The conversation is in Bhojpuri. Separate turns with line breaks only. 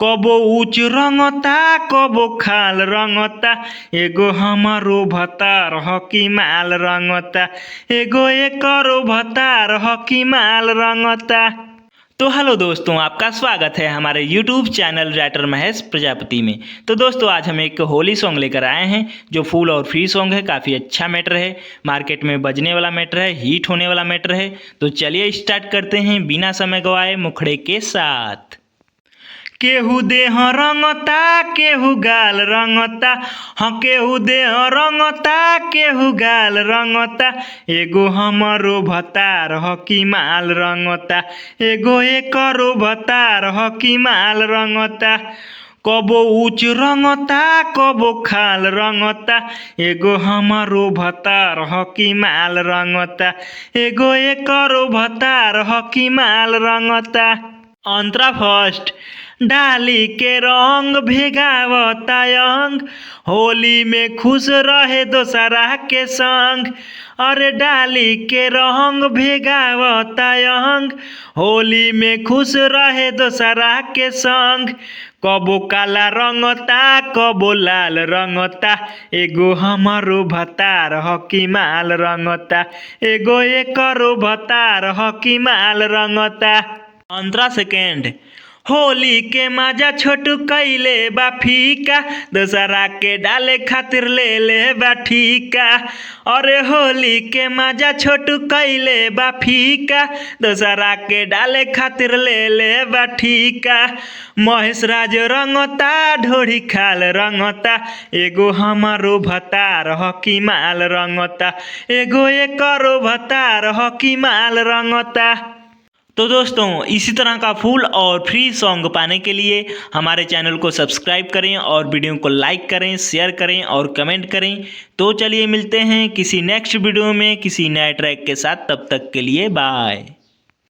कबो ऊँच रंगता कबो खाल रंगता, एगो हमारो भतार हकी माल रंगता, एगो एकरो भतार हकी माल रंगता। तो हेलो दोस्तों, आपका स्वागत है हमारे YouTube channel writer Mahesh Prajapati में। तो दोस्तों, आज हम एक होली सॉन्ग लेकर आए हैं जो फुल और फ्री सॉन्ग है। काफ़ी अच्छा मैटर है, मार्केट में बजने वाला मैटर है, हिट होने वाला मैटर है। तो चलिए स्टार्ट करते हैं बिना समय गवाए मुखड़े के साथ। केहू देह रंगता केहू गाल रंगता, हाँ केहू देह रंगता केहू गाल रंगता, एगो हमरो भतार हकी माल रंगता, एगो एकरो भतार हकी माल रंगता। कबो ऊँच रंगता कबो खाल रंगता, एगो हमारो भतार हकी माल रंगता, एगो एकरो भतार हकी माल रंगता। अंतरा फर्स्ट। डाली के रंग भेगावता अंग, होली में खुश रहे दोसरा के संग। अरे डाली के रंग भेगावता अंग, होली में खुश रहे दोसरा के संग। कबो काला रंगता कबो लाल रंगता, एगो हमारो भतार हकी माल रंगता, एगो एकरो भतार हकी माल रंगता। अंतरा सेकेंड। होली के मजा छोटू कैले बा फीका, दोसरा के डाले खातिर ले ले बा ठीका। अरे होली के मजा छोटू कैले बा फीका, दोसरा के डाले खातिर ले ले बा ठीका। महेश राज रंगता ढोरी खाल रंगता, एगो हमारो भतार हकी माल रंगता, एगो एकरो भतार हकी माल रंगता। तो दोस्तों, इसी तरह का फुल और फ्री सॉन्ग पाने के लिए हमारे चैनल को सब्सक्राइब करें और वीडियो को लाइक करें, शेयर करें और कमेंट करें। तो चलिए मिलते हैं किसी नेक्स्ट वीडियो में किसी नए ट्रैक के साथ। तब तक के लिए बाय।